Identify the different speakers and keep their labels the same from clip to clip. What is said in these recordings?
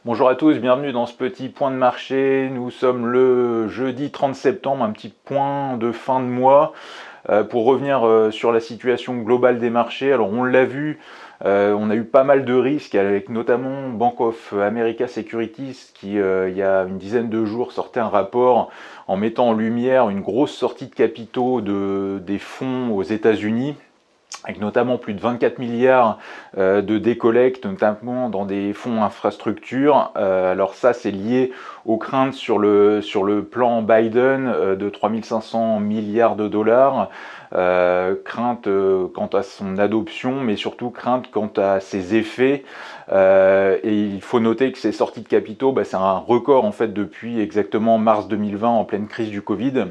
Speaker 1: Bonjour à tous, bienvenue dans ce petit point de marché. Nous sommes le jeudi 30 septembre, un petit point de fin de mois pour revenir sur la situation globale des marchés. Alors on l'a vu, on a eu pas mal de risques avec notamment Bank of America Securities qui il y a une dizaine de jours sortait un rapport en mettant en lumière une grosse sortie de capitaux des fonds aux États-Unis, avec notamment plus de 24 milliards de décollecte, notamment dans des fonds infrastructures. Alors ça, c'est lié aux craintes sur le plan Biden de 3500 milliards de dollars. Crainte quant à son adoption, mais surtout crainte quant à ses effets. Et il faut noter que ces sorties de capitaux, c'est un record en fait depuis exactement mars 2020 en pleine crise du Covid.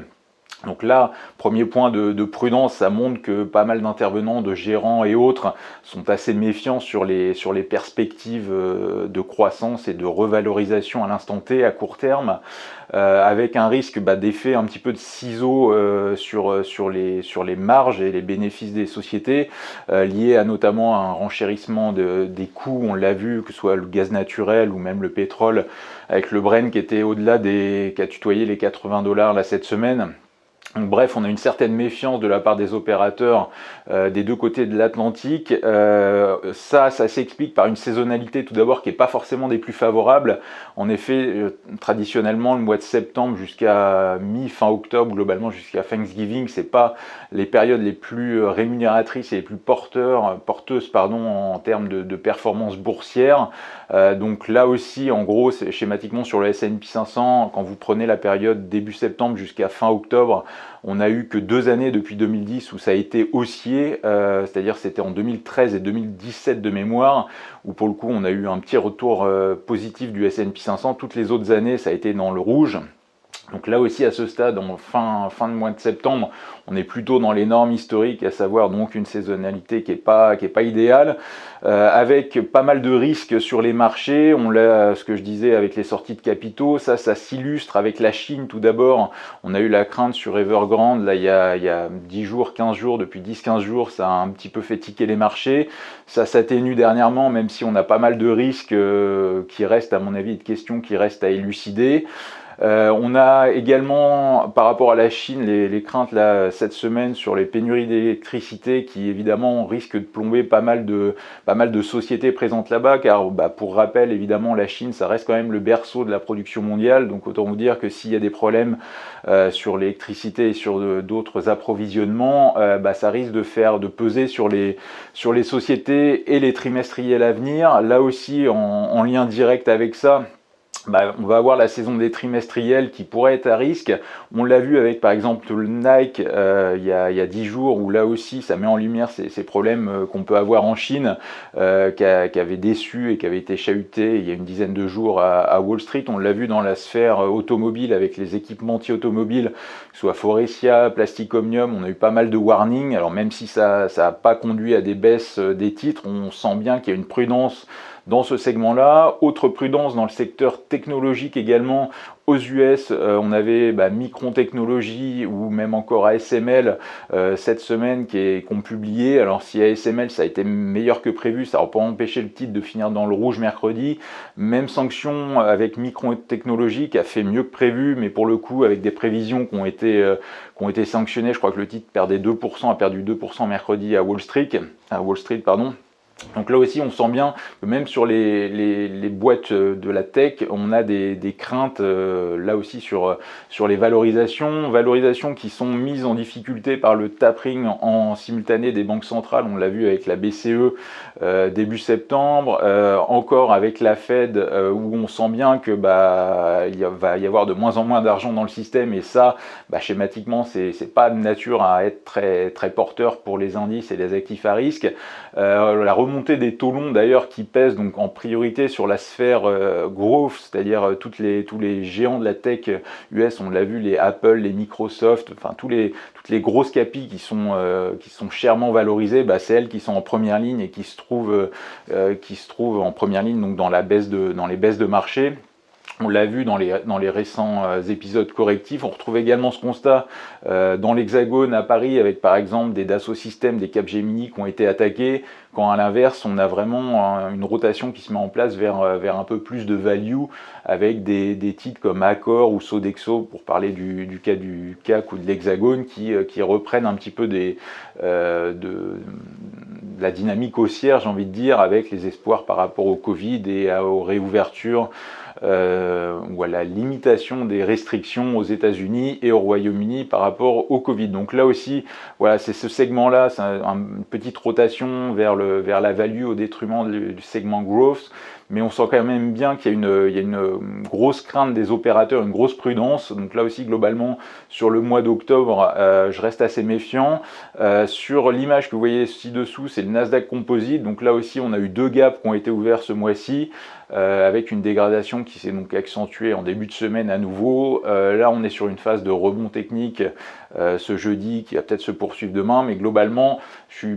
Speaker 1: Donc là, premier point de prudence, ça montre que pas mal d'intervenants, de gérants et autres sont assez méfiants sur les perspectives de croissance et de revalorisation à l'instant T, à court terme, avec un risque d'effet un petit peu de ciseaux sur les marges et les bénéfices des sociétés, liés à notamment un renchérissement des coûts, on l'a vu, que ce soit le gaz naturel ou même le pétrole, avec le Brent qui était au-delà qui a tutoyé les 80 dollars là cette semaine. Donc, bref, on a une certaine méfiance de la part des opérateurs des deux côtés de l'Atlantique. Ça s'explique par une saisonnalité tout d'abord qui n'est pas forcément des plus favorables. En effet, traditionnellement, le mois de septembre jusqu'à mi-fin octobre, globalement jusqu'à Thanksgiving, c'est pas les périodes les plus rémunératrices et les plus porteuses en termes de performance boursière. Donc là aussi, en gros, c'est schématiquement sur le S&P 500, quand vous prenez la période début septembre jusqu'à fin octobre, on n'a eu que 2 années depuis 2010 où ça a été haussier, c'est-à-dire c'était en 2013 et 2017 de mémoire, où pour le coup on a eu un petit retour positif du S&P 500. Toutes les autres années, ça a été dans le rouge. Donc là aussi, à ce stade, en fin de mois de septembre, on est plutôt dans les normes historiques, à savoir donc une saisonnalité qui est pas idéale, avec pas mal de risques sur les marchés. On l'a, ce que je disais avec les sorties de capitaux, ça s'illustre avec la Chine tout d'abord. On a eu la crainte sur Evergrande, là il y a 10 jours, 15 jours, depuis 10-15 jours, ça a un petit peu fait tiquer les marchés. Ça s'atténue dernièrement, même si on a pas mal de risques qui restent, à mon avis, de questions qui restent à élucider. On a également, par rapport à la Chine, les craintes là, cette semaine sur les pénuries d'électricité qui évidemment risquent de plomber pas mal de sociétés présentes là-bas, car pour rappel, évidemment, la Chine, ça reste quand même le berceau de la production mondiale, donc autant vous dire que s'il y a des problèmes sur l'électricité et sur d'autres approvisionnements, ça risque de peser sur les sociétés et les trimestriels à venir. Là aussi, en lien direct avec ça, on va avoir la saison des trimestriels qui pourrait être à risque. On l'a vu avec par exemple le Nike il y a 10 jours, où là aussi ça met en lumière ces problèmes qu'on peut avoir en Chine, qui avait déçu et qui avait été chahuté il y a une dizaine de jours à Wall Street. On l'a vu dans la sphère automobile avec les équipementiers automobiles, que ce soit Faurecia, Plastic Omnium. On a eu pas mal de warnings. Alors même si ça n'a pas conduit à des baisses des titres, on sent bien qu'il y a une prudence dans ce segment-là. Autre prudence dans le secteur technologique également. Aux US, on avait Micron Technology ou même encore ASML cette semaine qui ont publié. Alors si ASML ça a été meilleur que prévu, ça n'a pas empêché le titre de finir dans le rouge mercredi. Même sanction avec Micron Technology qui a fait mieux que prévu, mais pour le coup avec des prévisions qui ont été sanctionnées. Je crois que le titre perdait 2%, a perdu 2% mercredi à Wall Street. Donc là aussi, on sent bien que même sur les boîtes de la tech, on a des craintes là aussi sur les valorisations qui sont mises en difficulté par le tapering en simultané des banques centrales. On l'a vu avec la BCE début septembre, encore avec la Fed, où on sent bien que il va y avoir de moins en moins d'argent dans le système, et ça, schématiquement, c'est pas de nature à être très très porteur pour les indices et les actifs à risque. La remontée des taux longs d'ailleurs qui pèsent donc en priorité sur la sphère growth, c'est-à-dire tous les géants de la tech US, on l'a vu, les Apple, les Microsoft, enfin toutes les grosses capis qui sont chèrement valorisées, c'est elles qui sont en première ligne et qui se trouvent en première ligne donc dans les baisses de marché. On l'a vu dans les récents épisodes correctifs. On retrouve également ce constat dans l'Hexagone à Paris avec par exemple des Dassault Systèmes, des Capgemini qui ont été attaqués, quand à l'inverse on a vraiment une rotation qui se met en place vers un peu plus de value avec des titres comme Accor ou Sodexo pour parler du cas du CAC ou de l'Hexagone qui reprennent un petit peu de la dynamique haussière, j'ai envie de dire, avec les espoirs par rapport au Covid et aux réouvertures ou à la limitation des restrictions aux États-Unis et au Royaume-Uni par rapport au Covid. Donc là aussi, voilà, c'est ce segment-là, c'est une petite rotation vers la value au détriment du segment growth. Mais on sent quand même bien qu'il y a une grosse crainte des opérateurs, une grosse prudence. Donc là aussi, globalement, sur le mois d'octobre, je reste assez méfiant. Sur l'image que vous voyez ci-dessous, c'est le Nasdaq Composite. Donc là aussi, on a eu 2 gaps qui ont été ouverts ce mois-ci, avec une dégradation qui s'est donc accentuée en début de semaine à nouveau. Là, on est sur une phase de rebond technique ce jeudi qui va peut-être se poursuivre demain. Mais globalement,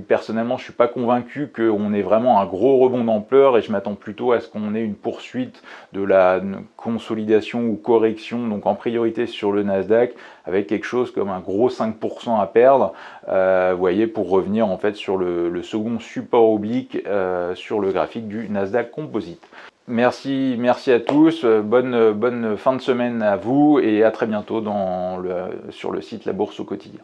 Speaker 1: personnellement, je ne suis pas convaincu qu'on ait vraiment un gros rebond d'ampleur et je m'attends plutôt à ce qu'on ait une poursuite de la consolidation ou correction, donc en priorité sur le Nasdaq, avec quelque chose comme un gros 5% à perdre, vous voyez, pour revenir en fait sur le second support oblique sur le graphique du Nasdaq Composite. Merci à tous, bonne fin de semaine à vous et à très bientôt sur le site La Bourse au quotidien.